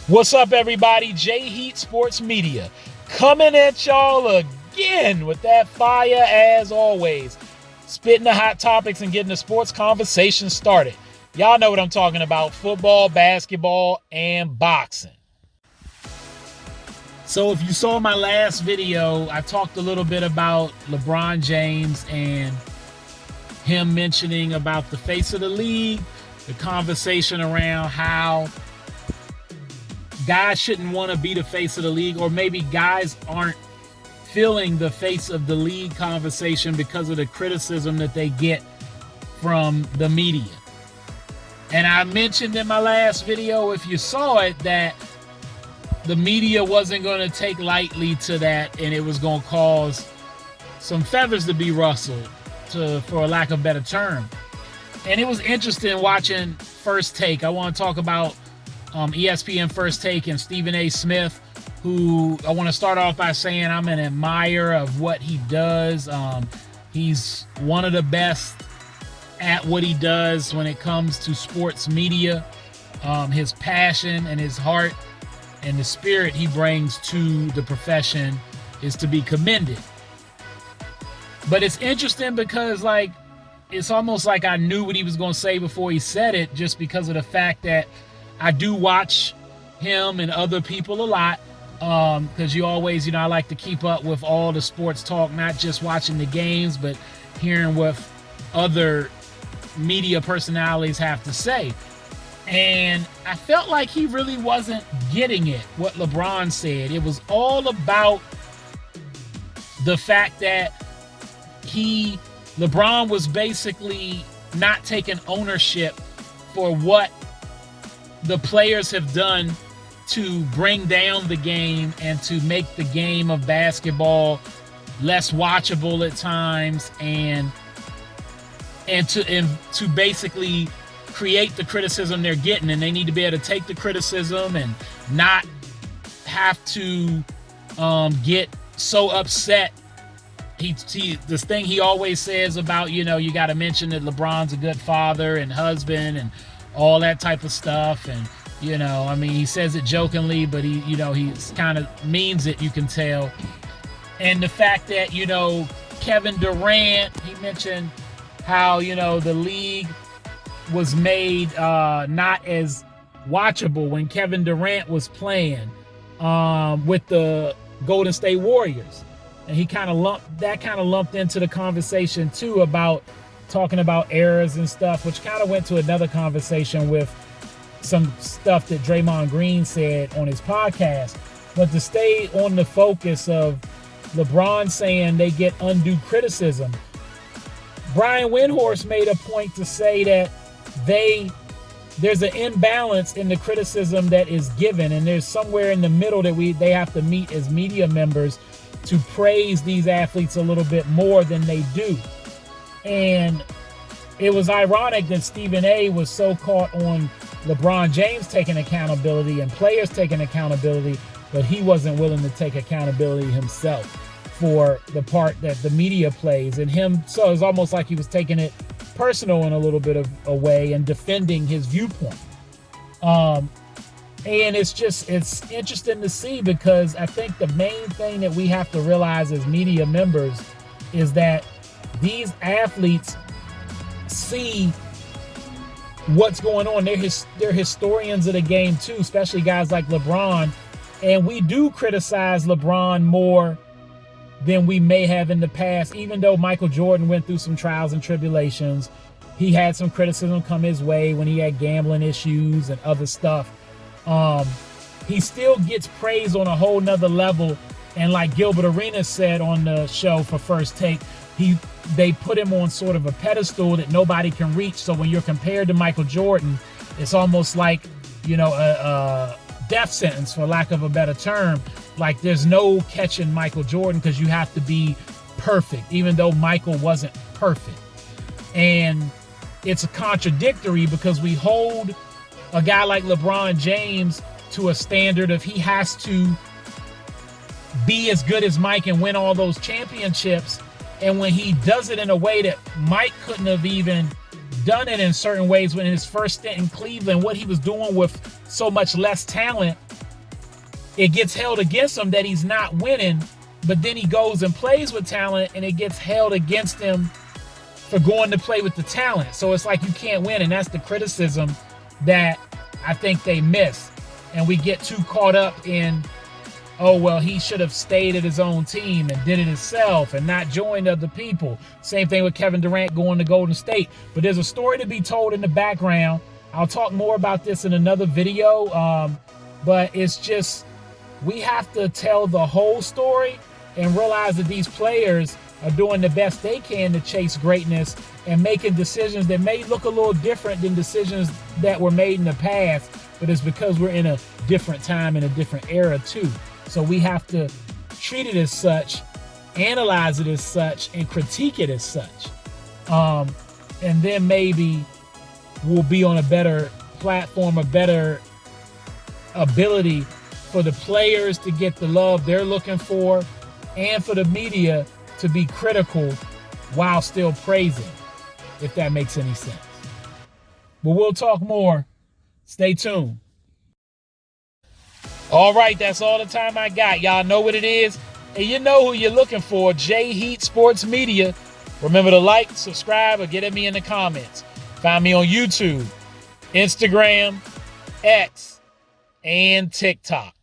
What's up, everybody? J Heat Sports Media coming at y'all again with that fire as always. Spitting the hot topics and getting the sports conversation started. Y'all know what I'm talking about: football, basketball, and boxing. So if you saw my last video, I talked a little bit about LeBron James and him mentioning about the face of the league, the conversation around how guys shouldn't want to be the face of the league, or maybe guys aren't feeling the face of the league conversation because of the criticism that they get from the media. And I mentioned in my last video, if you saw it, that the media wasn't going to take lightly to that, and it was going to cause some feathers to be rustled, for a lack of a better term. And it was interesting watching First Take. I want to talk about ESPN First Take and Stephen A. Smith, who I want to start off by saying I'm an admirer of what he does. He's one of the best at what he does when it comes to sports media. His passion and his heart and the spirit he brings to the profession is to be commended. But it's interesting because, it's almost like I knew what he was going to say before he said it, just because of the fact that I do watch him and other people a lot, because you always, I like to keep up with all the sports talk, not just watching the games, but hearing what other media personalities have to say. And I felt like he really wasn't getting it, what LeBron said. It was all about the fact that LeBron was basically not taking ownership for what the players have done to bring down the game and to make the game of basketball less watchable at times, and to basically create the criticism they're getting. And they need to be able to take the criticism and not have to get so upset. This thing he always says about, you got to mention that LeBron's a good father and husband and all that type of stuff. And, he says it jokingly, but he kind of means it, you can tell. And the fact that, Kevin Durant, he mentioned how, the league was made not as watchable when Kevin Durant was playing with the Golden State Warriors. And he kind of lumped into the conversation too, about talking about errors and stuff, which kind of went to another conversation with some stuff that Draymond Green said on his podcast. But to stay on the focus of LeBron saying they get undue criticism, Brian Windhorst made a point to say that there's an imbalance in the criticism that is given, and there's somewhere in the middle that they have to meet as media members to praise these athletes a little bit more than they do. And it was ironic that Stephen A. was so caught on LeBron James taking accountability and players taking accountability, but he wasn't willing to take accountability himself for the part that the media plays in him. So it was almost like he was taking it personal in a little bit of a way and defending his viewpoint. And it's interesting to see, because I think the main thing that we have to realize as media members is that these athletes see what's going on. They're historians of the game too, especially guys like LeBron. And we do criticize LeBron more than we may have in the past. Even though Michael Jordan went through some trials and tribulations, he had some criticism come his way when he had gambling issues and other stuff. He still gets praised on a whole nother level. And like Gilbert Arenas said on the show for First Take, they put him on sort of a pedestal that nobody can reach. So when you're compared to Michael Jordan, it's almost like, a death sentence, for lack of a better term. Like, there's no catching Michael Jordan because you have to be perfect, even though Michael wasn't perfect. And it's contradictory because we hold a guy like LeBron James to a standard of he has to be as good as Mike and win all those championships. And when he does it in a way that Mike couldn't have even done it in certain ways, when in his first stint in Cleveland, what he was doing with so much less talent it gets held against him that he's not winning, but then he goes and plays with talent and it gets held against him for going to play with the talent. So it's like you can't win, and that's the criticism that I think they miss. And we get too caught up in, oh, well, he should have stayed at his own team and did it himself and not joined other people. Same thing with Kevin Durant going to Golden State. But there's a story to be told in the background. I'll talk more about this in another video. But it's just, we have to tell the whole story and realize that these players are doing the best they can to chase greatness and making decisions that may look a little different than decisions that were made in the past, but it's because we're in a different time and a different era too. So we have to treat it as such, analyze it as such, and critique it as such. And then maybe we'll be on a better platform, a better ability for the players to get the love they're looking for, and for the media to be critical while still praising, if that makes any sense. But we'll talk more. Stay tuned. All right, that's all the time I got. Y'all know what it is, and you know who you're looking for, J Heat Sports Media. Remember to like, subscribe, or get at me in the comments. Find me on YouTube, Instagram, X, and TikTok.